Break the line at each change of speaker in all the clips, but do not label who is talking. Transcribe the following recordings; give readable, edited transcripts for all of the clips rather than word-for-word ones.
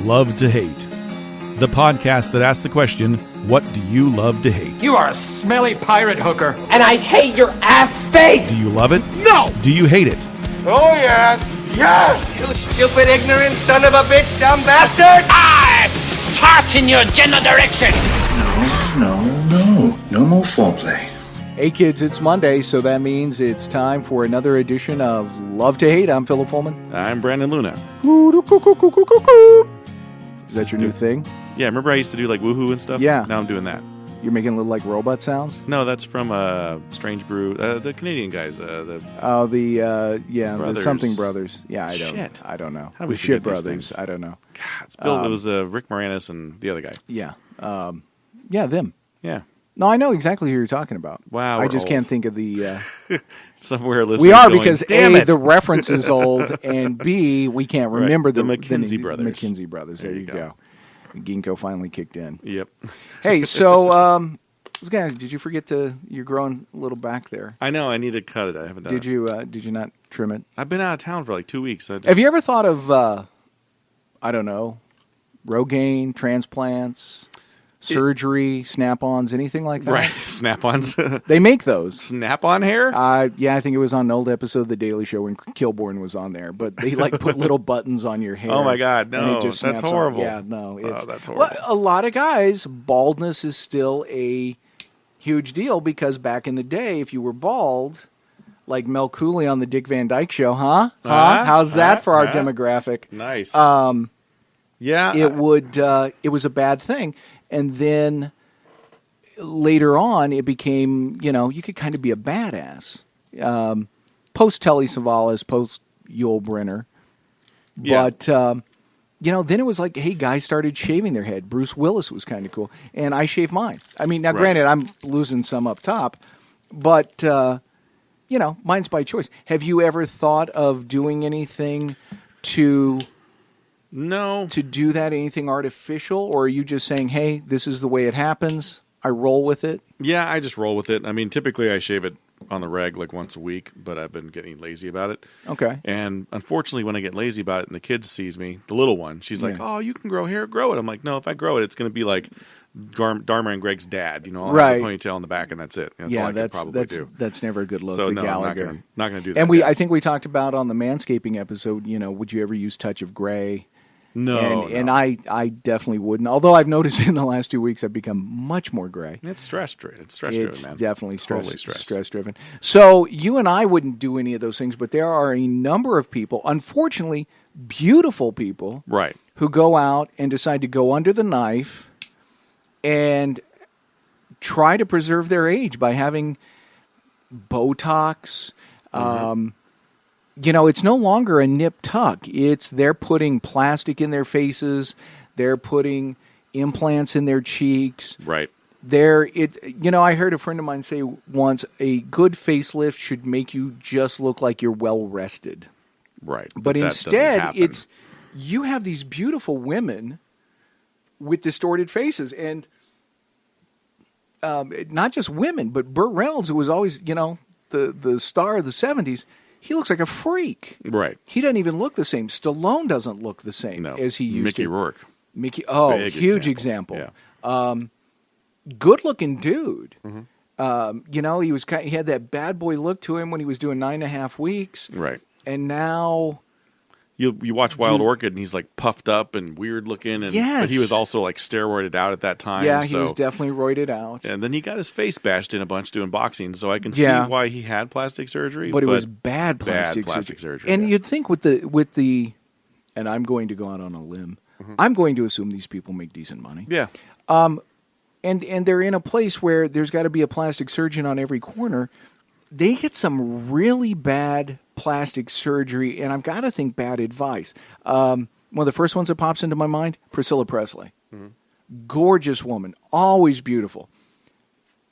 Love to Hate, the podcast that asks the question, what do you love to hate?
You are a smelly pirate hooker. And I hate your ass face!
Do you love it?
No!
Do you hate it?
Oh, yes! Yes! You stupid, ignorant son of a bitch, dumb bastard! I toss in your general direction!
No more foreplay.
Hey kids, it's Monday, so that means it's time for another edition of Love to Hate. I'm Philip Pullman.
I'm Brandon Luna.
Is that your new thing?
Yeah, remember I used to do like woohoo and stuff?
Yeah.
Now I'm doing that.
You're making little like robot sounds?
No, that's from Strange Brew, the Canadian guys. The
something brothers. Yeah, I don't know.
How do we
the Shit
forget these
Brothers.
things?
I don't know.
God, it's Bill, it was Rick Moranis and the other guy.
Yeah. Them.
Yeah.
No, I know exactly who you're talking about.
Wow,
I
we're
just
old.
can't think of the...
Somewhere listening.
We are
going,
because
damn
A,
it.
the reference is old, and B, we can't remember
the McKinsey brothers.
McKinsey brothers. There you go. Ginkgo finally kicked in.
Yep.
Hey, so guys, did you forget you're growing a little back there?
I know. I need to cut it. I haven't done it.
Did you not trim it?
I've been out of town for like 2 weeks. So
Have you ever thought of I don't know, Rogaine, transplants, surgery, snap-ons, anything like that?
Right. Snap-ons.
They make those.
Snap-on hair?
Yeah, I think it was on an old episode of The Daily Show when Kilborn was on there. But they like put little buttons on your hair.
Oh my God,
and
no,
it just
that's
snaps
horrible.
On. Yeah, no,
that's horrible.
Well, a lot of guys, baldness is still a huge deal because back in the day, if you were bald, like Mel Cooley on the Dick Van Dyke Show, how's that for our demographic?
Nice.
Yeah, it was a bad thing. And then later on, it became, you could kind of be a badass. Post Telly Savalas, post Yul Brynner.
Yeah.
But, then it was like, hey, guys started shaving their head. Bruce Willis was kind of cool. And I shaved mine. I mean, now granted, I'm losing some up top. But, mine's by choice. Have you ever thought of doing anything to...
No.
To do that, anything artificial? Or are you just saying, hey, this is the way it happens, I roll with it?
Yeah, I just roll with it. I mean, typically I shave it on the reg like once a week, but I've been getting lazy about it.
Okay.
And unfortunately, when I get lazy about it and the kid sees me, the little one, she's like, oh, you can grow hair, grow it. I'm like, no, if I grow it, it's going to be like Dharma and Greg's dad. I'll have a ponytail in the back and that's it. That's all I could probably do.
That's never a good look.
So
the
no,
Gallagher.
I'm not going to do that.
And I think we talked about on the manscaping episode, would you ever use touch of gray?
No,
and I definitely wouldn't. Although I've noticed in the last 2 weeks I've become much more gray.
It's stress-driven. It's stress-driven, man.
It's definitely
Totally
stress-driven. So you and I wouldn't do any of those things, but there are a number of people, unfortunately, beautiful people,
right,
who go out and decide to go under the knife and try to preserve their age by having Botox. It's no longer a nip tuck. They're putting plastic in their faces. They're putting implants in their cheeks.
Right.
I heard a friend of mine say once, a good facelift should make you just look like you're well rested.
Right.
But instead, you have these beautiful women with distorted faces. And not just women, but Burt Reynolds, who was always, the star of the 70s, he looks like a freak.
Right.
He doesn't even look the same. Stallone doesn't look the same as he used to.
Mickey Rourke.
Big huge example.
Yeah.
Good-looking dude.
Mm-hmm.
He had that bad boy look to him when he was doing 9.5 weeks.
Right.
And now...
You watch Wild Orchid, and he's like puffed up and weird looking, but he was also like steroided out at that time.
Yeah, he was definitely roided out.
And then he got his face bashed in a bunch doing boxing, so I can see why he had plastic surgery.
But it was bad plastic surgery. And you'd think with the, and I'm going to go out on a limb, I'm going to assume these people make decent money.
Yeah.
And they're in a place where there's got to be a plastic surgeon on every corner. They get some really bad plastic surgery, and I've got to think bad advice. One of the first ones that pops into my mind, Priscilla Presley. Mm-hmm. Gorgeous woman, always beautiful.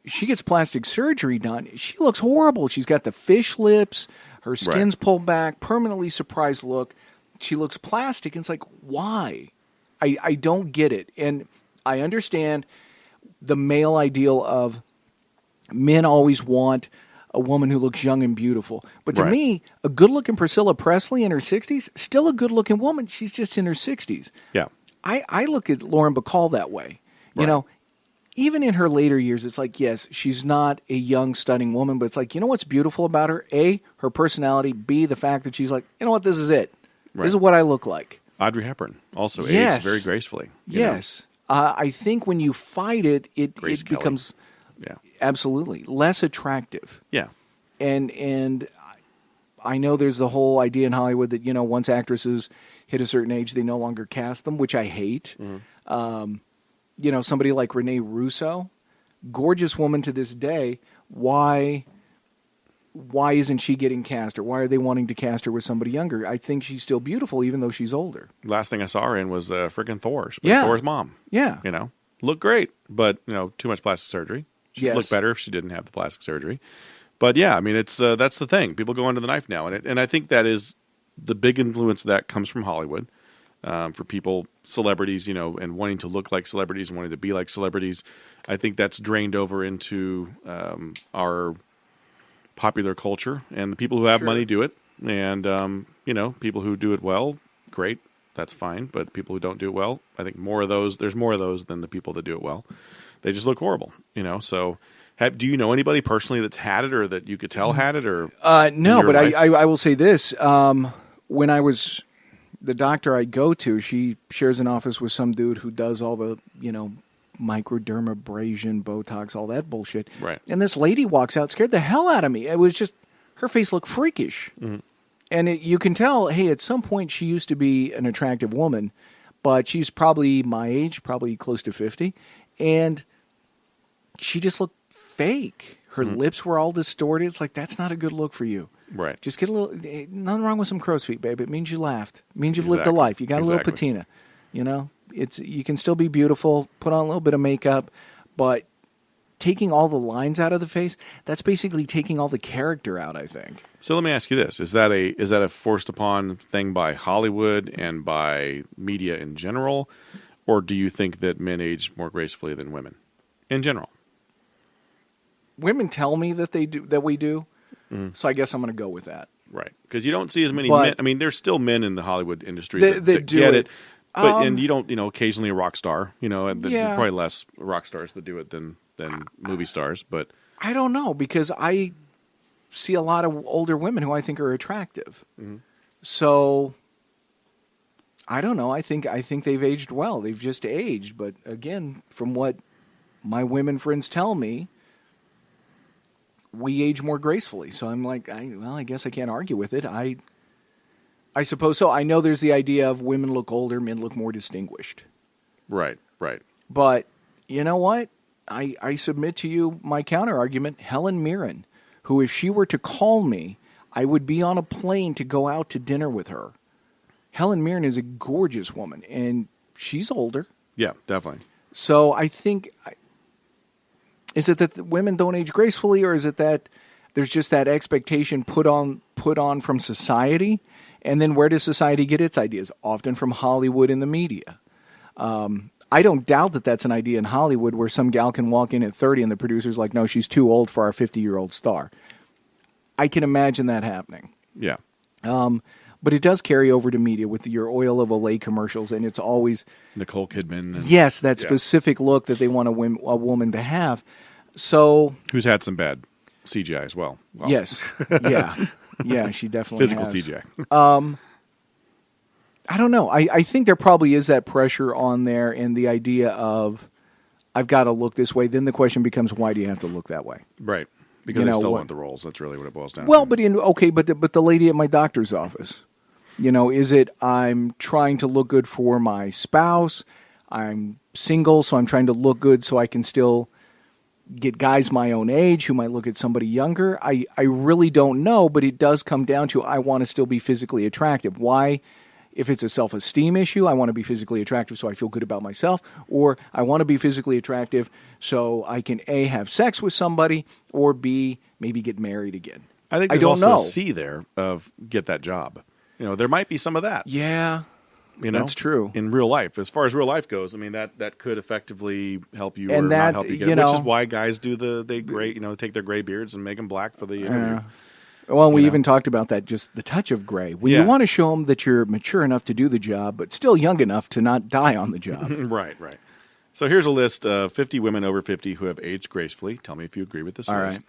She gets plastic surgery done. She looks horrible. She's got the fish lips. Her skin's pulled back, permanently surprised look. She looks plastic, and it's like, why? I don't get it. And I understand the male ideal of men always want a woman who looks young and beautiful. But to me, a good-looking Priscilla Presley in her 60s, still a good-looking woman. She's just in her 60s.
Yeah.
I look at Lauren Bacall that way. You know, even in her later years, it's like, yes, she's not a young, stunning woman, but it's like, you know what's beautiful about her? A, her personality. B, the fact that she's like, you know what, this is it. Right. This is what I look like.
Audrey Hepburn also aged very gracefully.
Yes. I think when you fight it, it becomes absolutely less attractive.
Yeah.
And I know there's the whole idea in Hollywood that, you know, once actresses hit a certain age, they no longer cast them, which I hate. Mm-hmm. You know, somebody like Renee Russo, gorgeous woman to this day. Why isn't she getting cast, or why are they wanting to cast her with somebody younger? I think she's still beautiful, even though she's older.
Last thing I saw her in was freaking Thor. Thor's mom.
Yeah.
You know, looked great, but, you know, too much plastic surgery. She'd look better if she didn't have the plastic surgery. But, yeah, I mean, it's that's the thing. People go under the knife now, and I think that is the big influence of that comes from Hollywood. For people, celebrities, you know, and wanting to look like celebrities and wanting to be like celebrities. I think that's drained over into our popular culture, and the people who have money do it. And, you know, people who do it well, great, that's fine. But people who don't do it well, I think there's more of those than the people that do it well. They just look horrible, you know. So do you know anybody personally that's had it, or that you could tell had it? Or
no, but I will say this. When I was... The doctor I go to, she shares an office with some dude who does all the, you know, microdermabrasion, Botox, all that bullshit.
Right.
And this lady walks out, scared the hell out of me. It was just, her face looked freakish. Mm-hmm. And you can tell, hey, at some point she used to be an attractive woman, but she's probably my age, probably close to 50. And she just looked fake. Her lips were all distorted. It's like, that's not a good look for you.
Right.
Just get a little, nothing wrong with some crow's feet, babe. It means you laughed. It means you've lived a life. You got a little patina. You know, you can still be beautiful, put on a little bit of makeup, but taking all the lines out of the face, that's basically taking all the character out, I think.
So let me ask you this. Is that a forced upon thing by Hollywood and by media in general? Or do you think that men age more gracefully than women in general?
Women tell me that we do. So I guess I'm going to go with that.
Right. Because you don't see as many men. I mean, there's still men in the Hollywood industry that
do
get it. But, and you don't, you know, occasionally a rock star, you know, and there's probably less rock stars that do it than movie stars. But
I don't know, because I see a lot of older women who I think are attractive. Mm-hmm. So I don't know. I think they've aged well. They've just aged. But again, from what my women friends tell me, we age more gracefully. So I'm like, I guess I can't argue with it. I suppose so. I know there's the idea of women look older, men look more distinguished.
Right.
But you know what? I submit to you my counter argument, Helen Mirren, who if she were to call me, I would be on a plane to go out to dinner with her. Helen Mirren is a gorgeous woman, and she's older. Yeah,
definitely.
So I think... Is it that women don't age gracefully, or is it that there's just that expectation put on from society? And then where does society get its ideas? Often from Hollywood and the media. I don't doubt that that's an idea in Hollywood where some gal can walk in at 30 and the producer's like, no, she's too old for our 50-year-old star. I can imagine that happening.
Yeah.
But it does carry over to media with your Oil of Olay commercials, and it's always...
Nicole Kidman.
Yes, that specific look that they want a woman to have. So...
Who's had some bad CGI as well.
Yes. Yeah, she definitely
Physical
has.
CGI.
I don't know. I think there probably is that pressure on there, and the idea of, I've got to look this way. Then the question becomes, why do you have to look that way?
Right. Because they still want the roles. That's really what it boils down to.
Well, but the lady at my doctor's office, is it I'm trying to look good for my spouse? I'm single, so I'm trying to look good so I can still get guys my own age who might look at somebody younger. I really don't know, but it does come down to I want to still be physically attractive. Why? If it's a self-esteem issue, I want to be physically attractive so I feel good about myself, or I want to be physically attractive so I can A, have sex with somebody, or B, maybe get married again.
I think there's also a C there of get that job. There might be some of that.
Yeah, that's true.
In real life, as far as real life goes, I mean, that could effectively help you
and
or
that,
not help you get it, which is why guys do take their gray beards and make them black for the interview.
Well, we even talked about that, just the touch of gray. When you want to show them that you're mature enough to do the job, but still young enough to not die on the job.
Right. So here's a list of 50 women over 50 who have aged gracefully. Tell me if you agree with this list.
Right.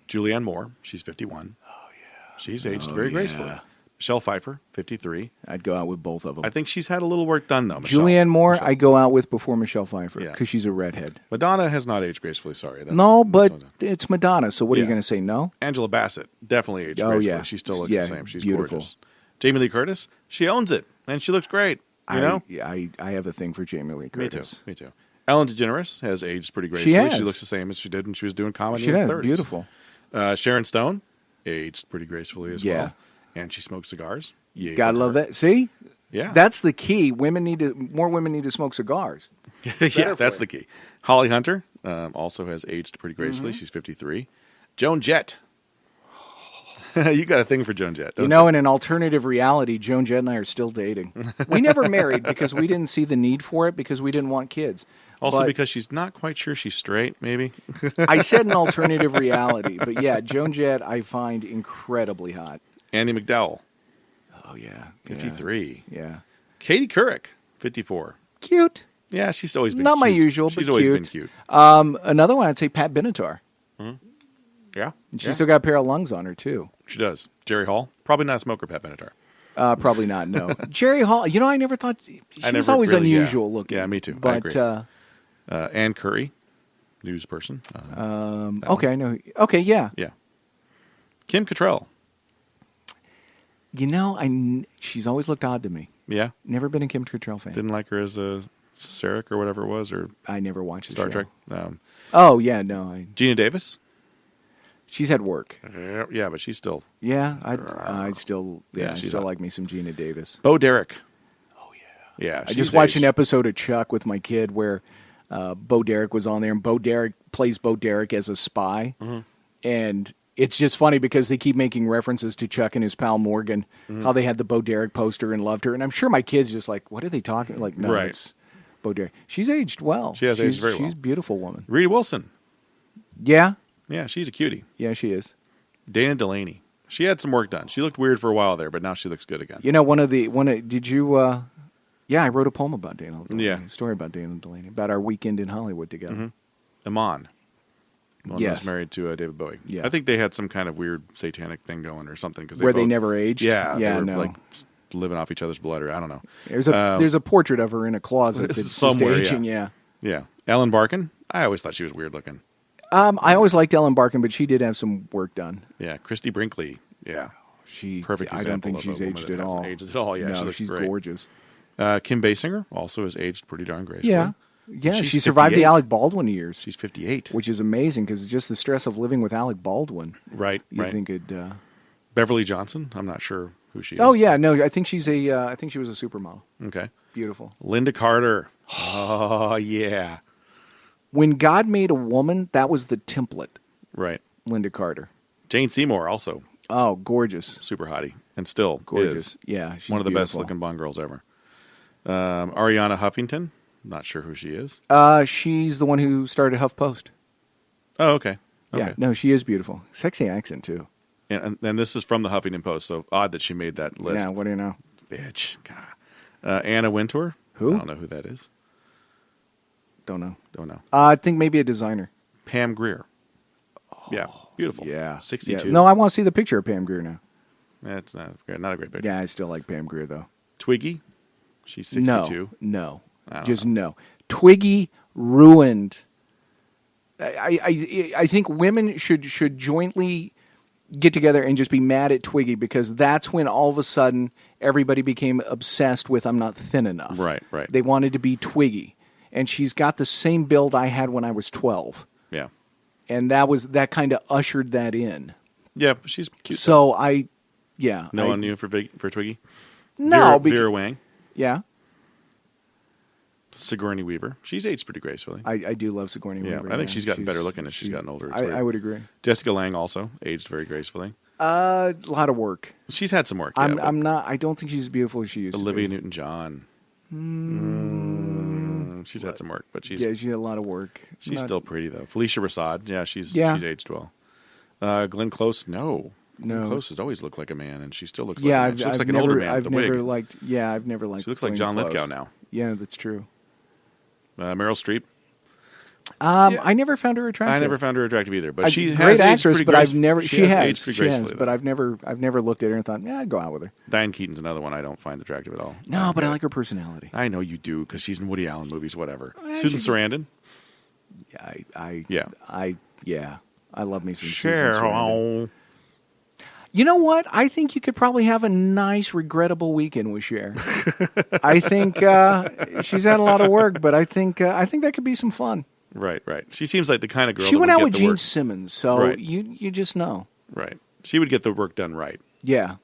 Julianne Moore, she's 51. Oh, yeah. She's aged very gracefully. Michelle Pfeiffer, 53.
I'd go out with both of them.
I think she's had a little work done, though.
Julianne Moore, I go out with before Michelle Pfeiffer because she's a redhead.
Madonna has not aged gracefully, sorry.
But it's Madonna, so what are you going to say, no?
Angela Bassett, definitely aged gracefully. Yeah. She still looks the same. She's
beautiful.
Gorgeous. Jamie Lee Curtis, she owns it, and she looks great. You know?
I have a thing for Jamie Lee Curtis.
Me too. Ellen DeGeneres has aged pretty gracefully. She looks the same as she did when she was doing comedy in the 30s.
Beautiful.
Sharon Stone aged pretty gracefully as well. And she smokes cigars. Yay,
gotta love that. See?
Yeah.
That's the key. More women need to smoke cigars.
Yeah, that's the key. Holly Hunter also has aged pretty gracefully. She's 53. Joan Jett. You got a thing for Joan Jett, don't you?
In an alternative reality, Joan Jett and I are still dating. We never married because we didn't see the need for it because we didn't want kids.
Also because she's not quite sure she's straight, maybe.
I said an alternative reality, but yeah, Joan Jett I find incredibly hot.
Andy McDowell.
Oh, yeah.
53.
Yeah.
Katie Couric, 54.
Cute.
Yeah, she's always been
not
cute.
My usual,
she's
but
always
cute.
Been cute.
Another one, I'd say Pat Benatar.
Mm-hmm. Yeah.
She's still got a pair of lungs on her, too.
She does. Jerry Hall. Probably not a smoker, Pat Benatar.
Probably not, no. Jerry Hall, I never thought... She was always really, unusual looking.
Yeah, me too.
But,
I agree. Ann Curry, news person.
Okay, I know. Okay, yeah.
Yeah. Kim Cattrall.
She's always looked odd to me.
Yeah?
Never been a Kim Cattrall fan.
Didn't like her as a Sarek or whatever it was, or...
I never watched
Star Trek.
Oh, yeah, no.
Gina Davis?
She's had work.
Yeah, but she's still...
Yeah, I still like me some Gina Davis.
Bo Derek.
Oh, yeah.
Yeah,
I just watched an episode of Chuck with my kid where Bo Derek was on there, and Bo Derek plays Bo Derek as a spy. Mm-hmm. And it's just funny because they keep making references to Chuck and his pal Morgan, how they had the Bo Derek poster and loved her. And I'm sure my kid's just like, what are they talking? Like, no, it's Bo Derek. She's aged well.
She has aged very well.
She's a beautiful woman.
Rita Wilson.
Yeah.
Yeah, she's a cutie.
Yeah, she is.
Dana Delaney. She had some work done. She looked weird for a while there, but now she looks good again.
Did you, yeah, I wrote a poem about Dana Delaney. Yeah. A story about Dana Delaney, about our weekend in Hollywood together.
Mm-hmm. Iman. Was married to David Bowie.
Yeah.
I think they had some kind of weird satanic thing going or something.
Where they never aged?
Yeah. They were like living off each other's blood, or I don't know.
There's a portrait of her in a closet that's somewhere, just aging,
Yeah. Ellen Barkin. I always thought she was weird looking.
I always liked Ellen Barkin, but she did have some work done.
Yeah. Christy Brinkley. Yeah.
Perfect example. I don't think she's aged at all.
Aged at all, yeah.
No, she's gorgeous.
Kim Basinger also has aged pretty darn gracefully.
Yeah. Yeah, she survived the Alec Baldwin years.
She's 58.
Which is amazing because just the stress of living with Alec Baldwin.
Right,
you think it...
Beverly Johnson. I'm not sure who she is.
Oh, yeah. No, I think she was a supermodel.
Okay.
Beautiful.
Linda Carter. Oh, yeah.
When God made a woman, that was the template.
Right.
Linda Carter.
Jane Seymour also.
Oh, gorgeous.
Super hottie. And still
gorgeous.
Is
yeah, she's
one of the
beautiful.
best looking Bond girls ever. Ariana Huffington. Not sure who she is.
She's the one who started HuffPost.
Oh, okay.
Yeah, no, she is beautiful. Sexy accent, too.
And this is from the Huffington Post, so odd that she made that list.
Yeah, what do you know?
Bitch. God. Anna Wintour.
Who?
I don't know who that is.
Don't know.
I
think maybe a designer.
Pam Grier. Oh, yeah, beautiful.
Yeah.
62.
Yeah. No, I want to see the picture of Pam Grier now.
That's not a great picture.
Yeah, I still like Pam Grier, though.
Twiggy. She's 62.
No.
Just
no. Twiggy ruined. I think women should jointly get together and just be mad at Twiggy because that's when all of a sudden everybody became obsessed with I'm not thin enough.
Right.
They wanted to be Twiggy. And she's got the same build I had when I was 12.
Yeah.
And that kind of ushered that in.
Yeah, but she's cute.
So
No one knew for Twiggy?
No.
Vera Wang.
Yeah.
Sigourney Weaver. She's aged pretty gracefully.
I do love Sigourney Weaver.
I think she's gotten better looking as she's gotten older.
I would agree.
Jessica Lange also aged very gracefully.
A lot of work.
She's had some work.
I don't think she's as beautiful as she used to be.
Olivia Newton-John. She's had some work, but she had
a lot of work.
She's still pretty though. Felicia Rashad. Yeah, she's aged well. Glenn Close. No. Close has always looked like a man, and she still looks
yeah,
like a man. She looks like an older man with the wig.
I've never liked.
She looks like John Lithgow now.
Yeah, that's true.
Meryl Streep.
I never found her attractive.
I never found her attractive either, but she has
great actress. But I've never.
She has,
but I've never looked at her and thought, yeah, I'd go out with her.
Diane Keaton's another one I don't find attractive at all.
No, but I like her personality.
I know you do because she's in Woody Allen movies, whatever. Susan Sarandon.
I love me some
Susan
Sarandon. You know what? I think you could probably have a nice, regrettable weekend with Cher. I think she's had a lot of work, but I think that could be some fun.
Right. She seems like the kind of girl.
She went out with Gene
work.
Simmons, so you just know.
Right. She would get the work done right.
Yeah.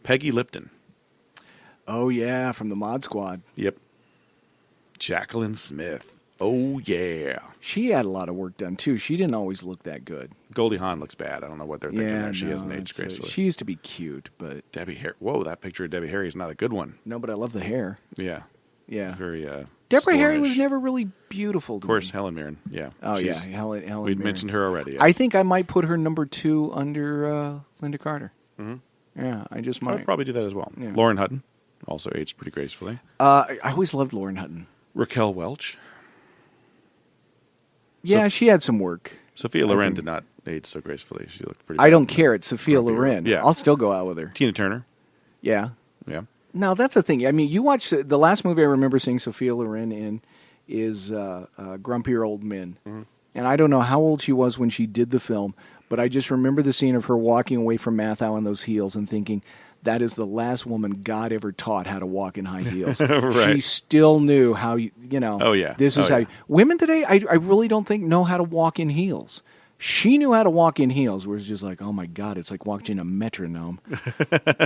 Peggy Lipton.
Oh yeah, from the Mod Squad.
Yep. Jacqueline Smith. Oh yeah.
She had a lot of work done too. She didn't always look that good.
Goldie Hawn looks bad. I don't know what they're thinking there. She hasn't aged gracefully.
She used to be cute, but
Debbie Harry. Whoa, that picture of Debbie Harry is not a good one.
No, but I love the hair.
Yeah.
Yeah.
It's very
Deborah Harry was never really beautiful to me.
Of course, Helen Mirren. Yeah.
Oh, Helen
We'd
Mirren.
mentioned her already. Yeah.
I think I might put her number 2 under Linda Carter.
Mm-hmm.
Yeah, I just might.
I'd probably do that as well.
Yeah.
Lauren Hutton, also aged pretty gracefully.
I always loved Lauren Hutton.
Raquel Welch.
Yeah, she had some work.
Sophia Loren did not age so gracefully. She looked pretty.
I don't care. It's Sophia Loren.
Yeah.
I'll still go out with her.
Tina Turner.
Yeah.
Yeah.
Now, that's the thing. I mean, you watch the last movie I remember seeing Sophia Loren in is Grumpier Old Men. Mm-hmm. And I don't know how old she was when she did the film, but I just remember the scene of her walking away from Mathau in those heels and thinking, that is the last woman God ever taught how to walk in high heels.
Right.
She still knew how,
Oh, yeah.
This is how. Women today, I really don't think know how to walk in heels. She knew how to walk in heels, where it's just like, oh my God, it's like watching a metronome.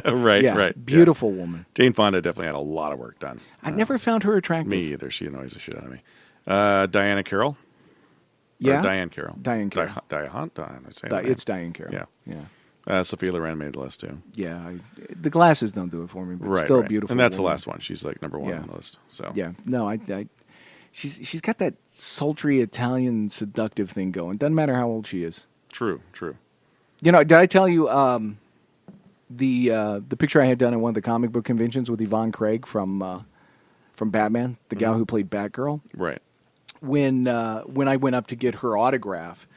Right.
Beautiful woman.
Jane Fonda definitely had a lot of work done.
I never found her attractive.
Me either. She annoys the shit out of me. Diana Carroll.
Yeah.
Or Diane Carroll.
Diane Carroll. It's Diane Carroll.
Yeah. Sophia Loren made the list too.
Yeah. The glasses don't do it for me, but still beautiful.
And that's
woman.
the last one. She's like number 1 on the list. So
yeah. No, she's got that sultry Italian seductive thing going. Doesn't matter how old she is.
True.
Did I tell you the picture I had done at one of the comic book conventions with Yvonne Craig from Batman, the gal who played Batgirl?
Right.
When I went up to get her autograph,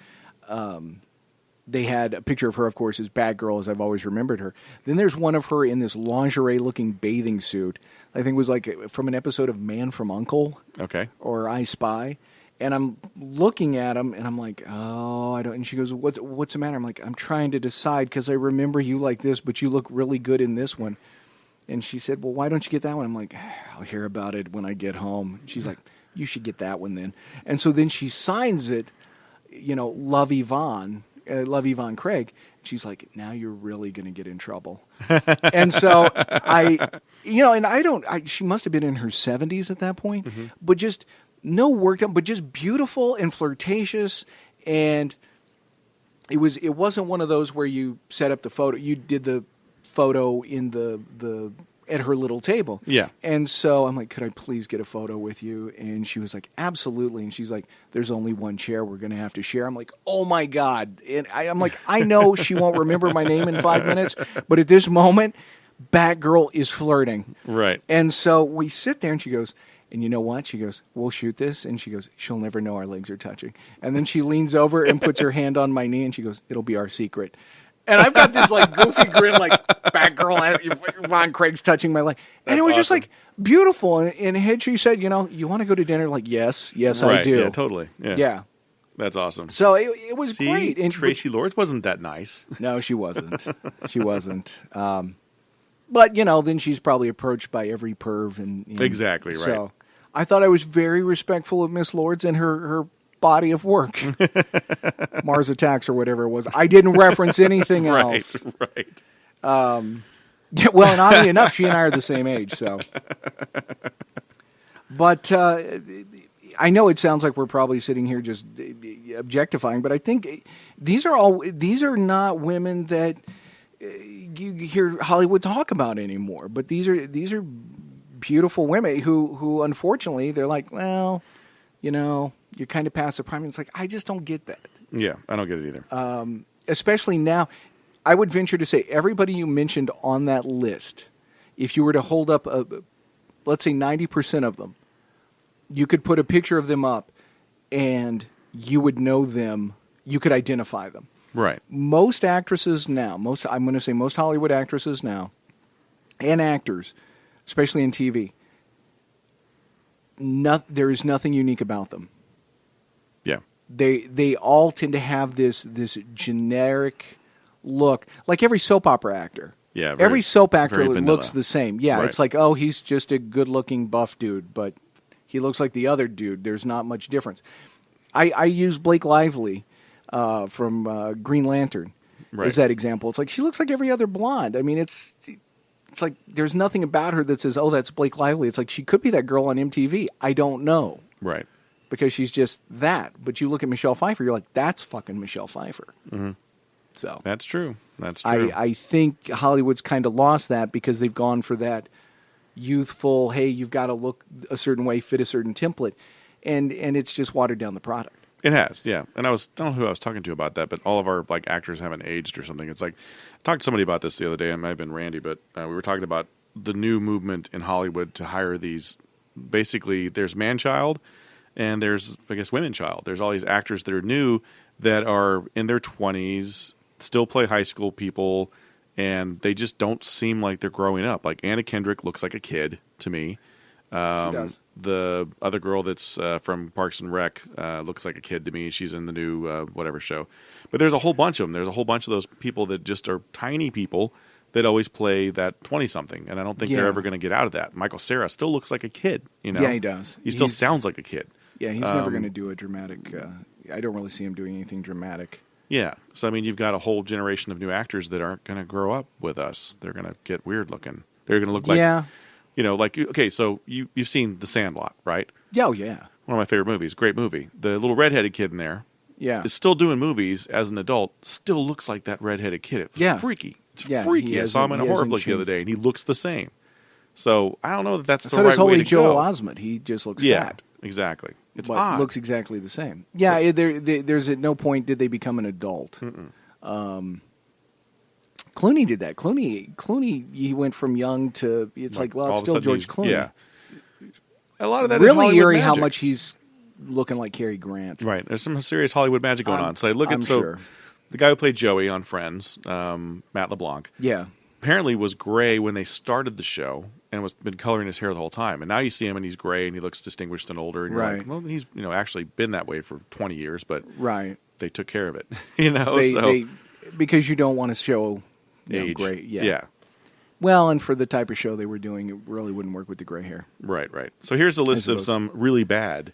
they had a picture of her, of course, as Batgirl, as I've always remembered her. Then there's one of her in this lingerie-looking bathing suit. I think it was like from an episode of Man from U.N.C.L.E.
Okay.
Or I Spy. And I'm looking at him, and I'm like, oh, I don't. And she goes, what's the matter? I'm like, I'm trying to decide because I remember you like this, but you look really good in this one. And she said, well, why don't you get that one? I'm like, I'll hear about it when I get home. She's like, you should get that one then. And so then she signs it, Love Yvonne Craig. She's like, now you're really going to get in trouble. And so she must have been in her 70s at that point, but just no work done, but just beautiful and flirtatious. And it wasn't one of those where you set up the photo, you did the photo in the at her little table.
Yeah.
And so I'm like, could I please get a photo with you? And she was like, absolutely. And she's like, there's only one chair we're going to have to share. I'm like, oh my God. And I'm like, I know she won't remember my name in 5 minutes, but at this moment, Batgirl is flirting.
Right.
And so we sit there and she goes, and you know what? She goes, we'll shoot this. And she goes, she'll never know our legs are touching. And then she leans over and puts her hand on my knee and she goes, it'll be our secret. And I've got this like goofy grin, like Batgirl, Yvonne Craig's touching my leg. And it was just like beautiful. And had she said, you want to go to dinner? Like, yes, right, I do.
Yeah, totally. Yeah. That's awesome.
So it was great.
And Tracy Lords wasn't that nice.
No, she wasn't. She wasn't. But, then she's probably approached by every perv. And
exactly, right.
So I thought I was very respectful of Miss Lords and her body of work. Mars Attacks or whatever it was. I didn't reference anything else.
Right.
Yeah, well, and oddly enough, she and I are the same age, so. But I know it sounds like we're probably sitting here just objectifying, but I think these are not women that you hear Hollywood talk about anymore. But these are beautiful women who unfortunately they're like, well, you're kind of past the prime. It's like, I just don't get that.
Yeah, I don't get it either.
Especially now. I would venture to say everybody you mentioned on that list, if you were to hold up, let's say 90% of them, you could put a picture of them up and you would know them, you could identify them.
Right.
Most actresses now, I'm going to say most Hollywood actresses now, and actors, especially in TV, there is nothing unique about them.
Yeah.
They all tend to have this generic look, like every soap opera actor.
Yeah.
Every soap actor looks the same. Yeah,
right.
It's like, oh, he's just a good-looking buff dude, but he looks like the other dude. There's not much difference. I use Blake Lively from Green Lantern as that example. It's like she looks like every other blonde. I mean, it's like there's nothing about her that says, oh, that's Blake Lively. It's like she could be that girl on MTV. I don't know.
Right.
Because she's just that. But you look at Michelle Pfeiffer, you're like, that's fucking Michelle Pfeiffer.
Mm-hmm.
So
That's true. That's true.
I think Hollywood's kind of lost that because they've gone for that youthful, hey, you've got to look a certain way, fit a certain template, and it's just watered down the product.
It has, yeah. And I don't know who I was talking to about that, but all of our like actors haven't aged or something. It's like I talked to somebody about this the other day. It might have been Randy, but we were talking about the new movement in Hollywood to hire these. Basically, there's man-child, and there's, I guess, women-child. There's all these actors that are new that are in their 20s, still play high school people, and they just don't seem like they're growing up. Like Anna Kendrick looks like a kid to me.
She does.
The other girl that's from Parks and Rec looks like a kid to me. She's in the new whatever show. But there's a whole bunch of them. There's a whole bunch of those people that just are tiny people that always play that 20-something. And I don't think they're ever going to get out of that. Michael Cera still looks like a kid. You know?
Yeah, he does.
He still sounds like a kid.
Yeah, he's never going to do a dramatic... I don't really see him doing anything dramatic.
Yeah. So, I mean, you've got a whole generation of new actors that aren't going to grow up with us. They're going to get weird looking. They're going to look like...
Yeah.
You know, like, okay, so you've seen The Sandlot, right?
Oh, yeah.
One of my favorite movies. Great movie. The little redheaded kid in there is still doing movies as an adult, still looks like that redheaded kid. It's freaky. It's freaky. I saw him in a horror flick the other day, and he looks the same. So I don't know that that's the right way to go.
So does Holy Joel Osment. He just looks fat.
Exactly. It's
but
odd.
Looks exactly the same. Yeah, there's at no point did they become an adult. Clooney did that. Clooney, he went from young to, it's like, well, it's still George Clooney.
Yeah. A lot of that
really
is
eerie
magic.
How much he's looking like Cary Grant.
Right. There's some serious Hollywood magic going on. So I look at the guy who played Joey on Friends, Matt LeBlanc.
Yeah.
Apparently was gray when they started the show and was been coloring his hair the whole time. And now you see him and he's gray and he looks distinguished and older. And you're like, well, he's actually been that way for 20 years, but they took care of it. Because
you don't want to show
age.
Gray.
Yeah.
Well, and for the type of show they were doing, it really wouldn't work with the gray hair.
Right. So here's a list of some really bad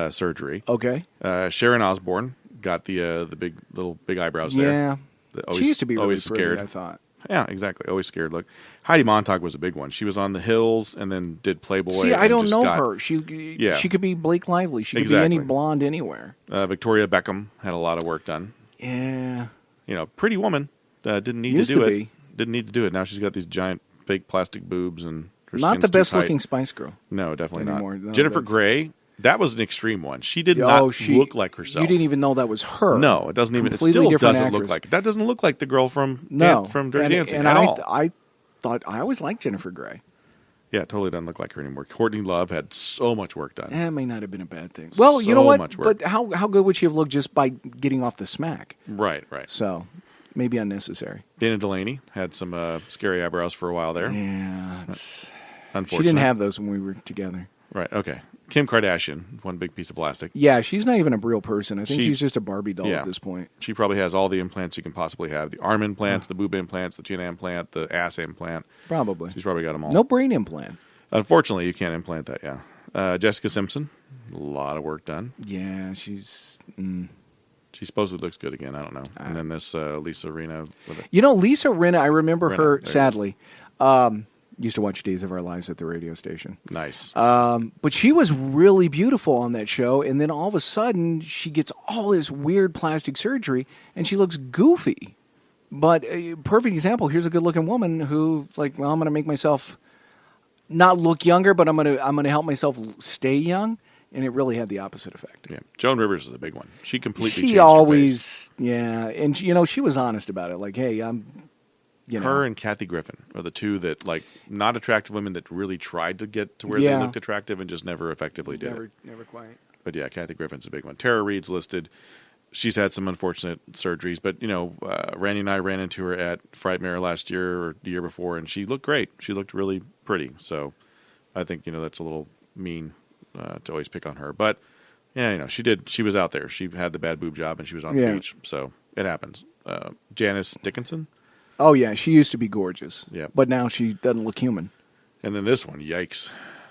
surgery.
Okay.
Sharon Osbourne got the big eyebrows there.
Yeah. She used to be really
always
pretty,
scared.
I thought.
Yeah, exactly. Always scared look. Heidi Montag was a big one. She was on The Hills and then did Playboy.
See, I don't know her. She could be Blake Lively. She could be any blonde anywhere.
Victoria Beckham had a lot of work done.
Yeah.
Pretty woman. Didn't need to do it. Didn't need to do it. Now she's got these giant fake plastic boobs and her
not the best
tight.
Looking Spice Girl.
No, definitely
anymore.
not.
No,
Jennifer Grey. That was an extreme one. She did not look like herself.
You didn't even know that was her.
No, it doesn't even. It still doesn't look like. That doesn't look like the girl from Dirty Dancing at all.
I thought I always liked Jennifer Grey.
Yeah, it totally doesn't look like her anymore. Courtney Love had so much work done.
It may not have been a bad thing. Well, you know what?
Much work.
But how good would she have looked just by getting off the smack?
Right.
So maybe unnecessary.
Dana Delaney had some scary eyebrows for a while there.
Yeah,
unfortunately,
she didn't have those when we were together.
Right. Okay. Kim Kardashian, one big piece of plastic.
Yeah, she's not even a real person. I think she's just a Barbie doll at this point.
She probably has all the implants you can possibly have. The arm implants, the boob implants, the chin implant, the ass implant.
Probably.
She's probably got them all.
No brain implant.
Unfortunately, you can't implant that, yeah. Jessica Simpson, a lot of work done.
Yeah, she's...
She supposedly looks good again. I don't know. And then this Lisa Rinna.
Lisa Rinna, I remember her, sadly. Used to watch Days of Our Lives at the radio station.
Nice.
But she was really beautiful on that show, and then all of a sudden, she gets all this weird plastic surgery, and she looks goofy. But a perfect example, here's a good-looking woman who, I'm going to make myself not look younger, but I'm going to help myself stay young. And it really had the opposite effect.
Yeah, Joan Rivers is a big one. She completely changed
her
face.
Yeah, and she was honest about it. Like, hey,
Her and Kathy Griffin are the two that, like, not attractive women that really tried to get to where they looked attractive and just never effectively did it.
Never quite.
But yeah, Kathy Griffin's a big one. Tara Reid's listed. She's had some unfortunate surgeries, but, Randy and I ran into her at Frightmare last year or the year before, and she looked great. She looked really pretty. So I think, that's a little mean to always pick on her. But, yeah, she was out there. She had the bad boob job, and she was on the beach. So it happens. Janice Dickinson.
Oh, yeah, she used to be gorgeous.
Yeah.
But now she doesn't look human.
And then this one, yikes.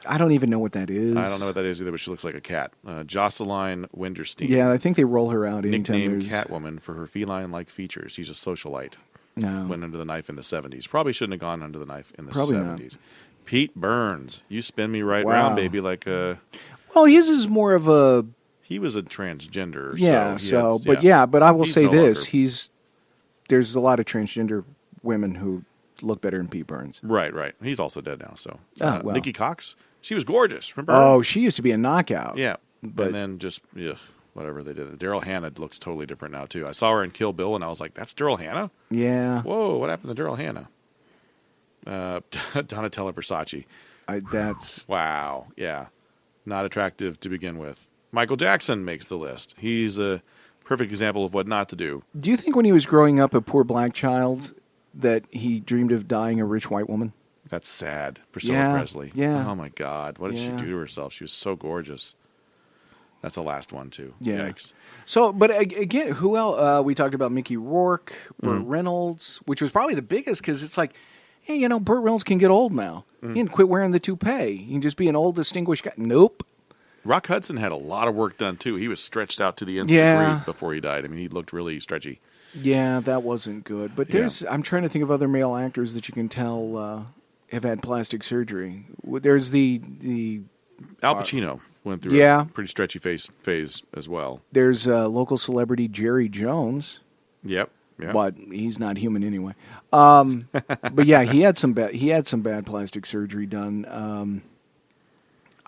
I don't even know what that is.
I don't know what that is either, but she looks like a cat. Jocelyn Winderstein.
Yeah, I think they roll her out anytime.
Nicknamed Catwoman for her feline-like features. She's a socialite.
No.
Went under the knife in the 70s. Probably shouldn't have gone under the knife in the
Probably
70s.
Not.
Pete Burns. You spin me right round, baby, like a...
Well, his is more of a...
He was a transgender.
But I will say this.
Longer.
There's a lot of transgender women who look better than Pete Burns.
Right. He's also dead now, so...
Well.
Nikki Cox. She was gorgeous, remember her?
Oh, she used to be a knockout.
Yeah, and then just, whatever they did. Daryl Hannah looks totally different now, too. I saw her in Kill Bill, and I was like, that's Daryl Hannah?
Yeah.
Whoa, what happened to Daryl Hannah? Donatella Versace. Wow, yeah. Not attractive to begin with. Michael Jackson makes the list. He's a perfect example of what not to do.
Do you think when he was growing up a poor black child that he dreamed of dying a rich white woman?
That's sad. Priscilla Presley.
Yeah.
Oh, my God. What did she do to herself? She was so gorgeous. That's the last one, too.
Yeah.
Yikes.
So, but again, who else? We talked about Mickey Rourke, Burt Reynolds, which was probably the biggest because it's like, hey, Burt Reynolds can get old now. He can quit wearing the toupee. He can just be an old, distinguished guy. Nope.
Rock Hudson had a lot of work done, too. He was stretched out to the nth degree before he died. I mean, he looked really stretchy.
Yeah, that wasn't good. But I'm trying to think of other male actors that you can tell have had plastic surgery. There's the
Al Pacino went through a pretty stretchy phase as well.
There's local celebrity Jerry Jones.
Yep.
But he's not human anyway. But yeah, he had some bad plastic surgery done.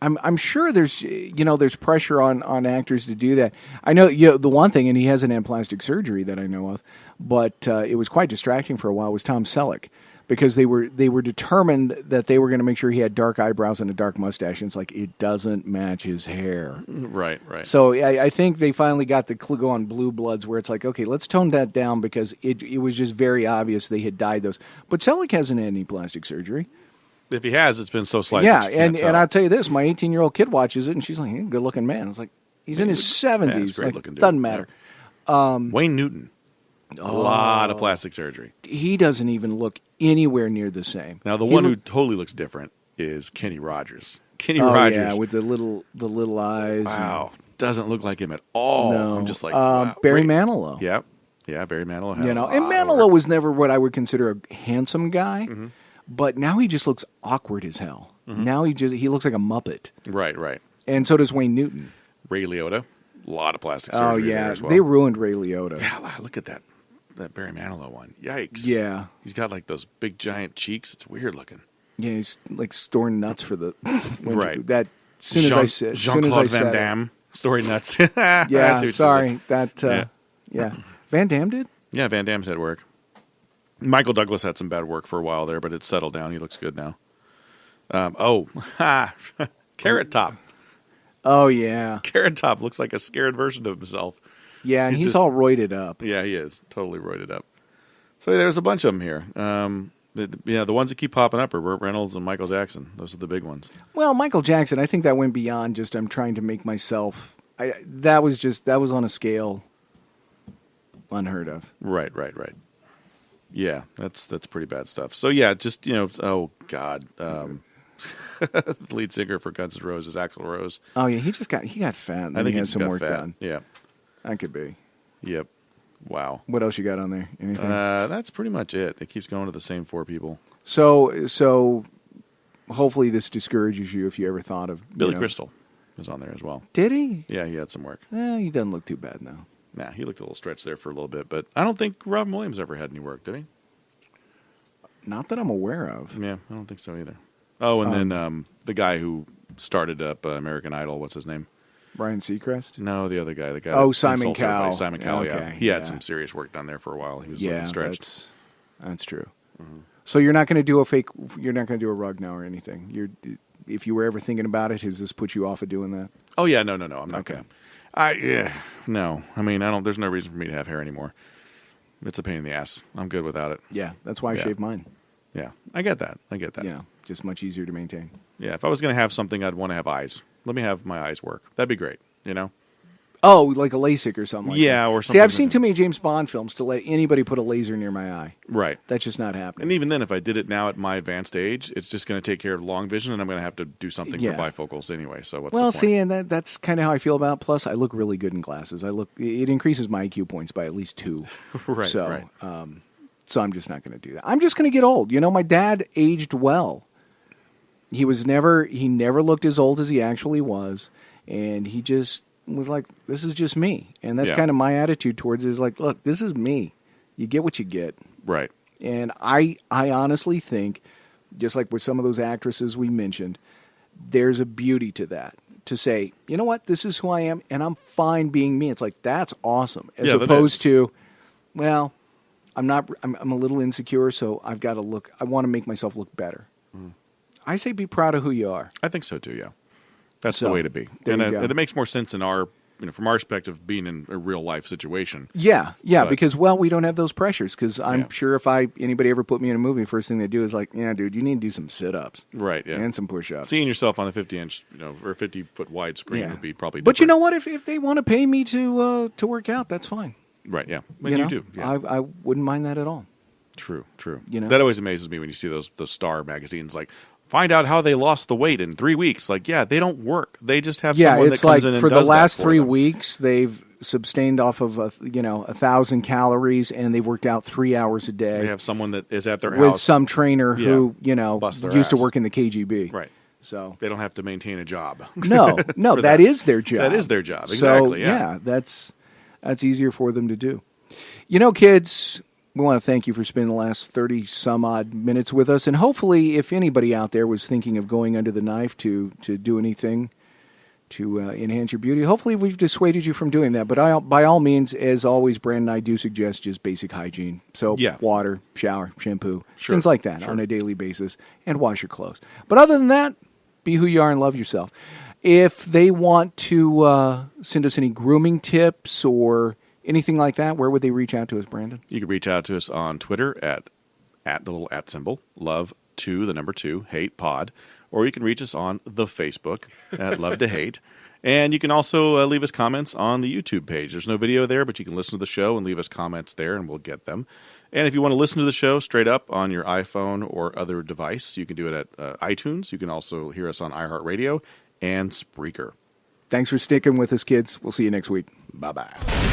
I'm sure there's pressure on actors to do that. I know the one thing, and he hasn't had plastic surgery that I know of, but it was quite distracting for a while. Was Tom Selleck. Because they were determined that they were going to make sure he had dark eyebrows and a dark mustache. And it's like, it doesn't match his hair.
Right.
So I think they finally got the clue on Blue Bloods where it's like, okay, let's tone that down because it was just very obvious they had dyed those. But Selleck hasn't had any plastic surgery.
If he has, it's been so slight.
Yeah, and I'll tell you this, my 18-year-old kid watches it, and she's like, hey, good-looking man. It's like, he's in his 70s. Like, doesn't matter.
Yeah. Wayne Newton. A lot of plastic surgery.
He doesn't even look anywhere near the same.
Now, the one who totally looks different is Kenny Rogers. Rogers.
Yeah, with the little eyes.
Wow. Doesn't look like him at all.
No.
I'm just like, wow.
Barry Manilow.
Yep. Yeah, Barry Manilow.
And Manilow was never what I would consider a handsome guy, but now he just looks awkward as hell. Now he looks like a Muppet.
Right.
And so does Wayne Newton.
Ray Liotta. A lot of plastic surgery there as well.
They ruined Ray Liotta.
Yeah, wow, look at that Barry Manilow one. Yikes.
Yeah.
He's got like those big giant cheeks. It's weird looking.
Yeah, he's like storing nuts for the...
Right.
That, Jean-Claude
Van Damme. Storing nuts.
Yeah, sorry. Yeah. Van Damme did?
Yeah, Van Damme's had work. Michael Douglas had some bad work for a while there, but it's settled down. He looks good now. Carrot Top.
Oh, yeah.
Carrot Top looks like a scared version of himself.
Yeah, and he's all roided up.
Yeah, he is. Totally roided up. So there's a bunch of them here. The ones that keep popping up are Burt Reynolds and Michael Jackson. Those are the big ones.
Well, Michael Jackson, I think that went beyond just I'm trying to make myself... That was on a scale unheard of.
Right. Yeah, that's pretty bad stuff. So yeah, just, oh, God. The lead singer for Guns N' Roses, Axl Rose.
Oh, yeah, he got fat. And
I think
he had some work
fat.
done.
Yeah.
That could be.
Yep. Wow.
What else you got on there? Anything?
That's pretty much it. It keeps going to the same four people.
So hopefully this discourages you if you ever thought of...
Billy Crystal was on there as well.
Did he?
Yeah, he had some work.
He doesn't look too bad now.
Nah, he looked a little stretched there for a little bit, but I don't think Robin Williams ever had any work, did he?
Not that I'm aware of.
Yeah, I don't think so either. Oh, and then the guy who started up American Idol, what's his name?
Ryan Seacrest?
No, the other guy. The guy.
Oh, Simon Cowell.
Simon Cowell.
Okay,
Yeah, he had some serious work done there for a while. He was looking stretched.
That's true. Mm-hmm. So you're not going to do a fake. You're not going to do a rug now or anything. If you were ever thinking about it, has this put you off of doing that?
Oh yeah, no. I'm not going. No. I mean, I don't. There's no reason for me to have hair anymore. It's a pain in the ass. I'm good without it.
Yeah, that's why I shave mine.
Yeah, I get that.
Yeah, just much easier to maintain.
Yeah, if I was going to have something, I'd want to have eyes. Let me have my eyes work. That'd be great.
Oh, like a LASIK or something like that.
Yeah, or something.
See, I've seen too many James Bond films to let anybody put a laser near my eye.
Right.
That's just not happening.
And even then, if I did it now at my advanced age, it's just going to take care of long vision, and I'm going to have to do something for bifocals anyway. So what's the point?
See, and that's kind of how I feel about it. Plus, I look really good in glasses. It increases my IQ points by at least 2.
Right,
so,
right.
So I'm just not going to do that. I'm just going to get old. My dad aged well. He never looked as old as he actually was, and he just was like, this is just me. And that's kind of my attitude towards it, is like, look, this is me. You get what you get.
Right.
And I honestly think, just like with some of those actresses we mentioned, there's a beauty to that. To say, you know what, this is who I am, and I'm fine being me. It's like, that's awesome. As opposed to, well, I'm a little insecure, so I've got to look, I want to make myself look better. Mm. I say be proud of who you are.
I think so too, yeah. That's the way to be. And it makes more sense in our, from our perspective, being in a real life situation.
Yeah, because, we don't have those pressures. Because I'm sure if anybody ever put me in a movie, first thing they do is like, yeah, dude, you need to do some sit-ups.
Right, yeah.
And some push-ups.
Seeing yourself on a 50-inch, or 50-foot wide screen would be probably different.
But you know what? If they want to pay me to work out, that's fine.
Right, yeah. When you do. Yeah.
I wouldn't mind that at all.
True. That always amazes me when you see those Star magazines, like, find out how they lost the weight in 3 weeks. Like, they don't work. They just have someone that comes in and does that for them.
For the last 3 weeks, they've sustained off of 1,000 calories, and they've worked out 3 hours a day.
They have someone that is at their
with
house
some trainer who used to work in the KGB.
Right.
So
they don't have to maintain a job.
No, that is their job.
That is their job. Exactly.
So, that's easier for them to do. Kids, we want to thank you for spending the last 30-some-odd minutes with us. And hopefully, if anybody out there was thinking of going under the knife to do anything to enhance your beauty, hopefully we've dissuaded you from doing that. But by all means, as always, Brandon and I do suggest just basic hygiene. Soap, water, shower, shampoo, things like that on a daily basis, and wash your clothes. But other than that, be who you are and love yourself. If they want to send us any grooming tips or anything like that, where would they reach out to us, Brandon?
You can reach out to us on Twitter at the little @ symbol, love2, hate pod, or you can reach us on the Facebook at Love to Hate. And you can also leave us comments on the YouTube page. There's no video there, but you can listen to the show and leave us comments there, and we'll get them. And if you want to listen to the show straight up on your iPhone or other device, you can do it at iTunes. You can also hear us on iHeartRadio and Spreaker.
Thanks for sticking with us, kids. We'll see you next week.
Bye-bye.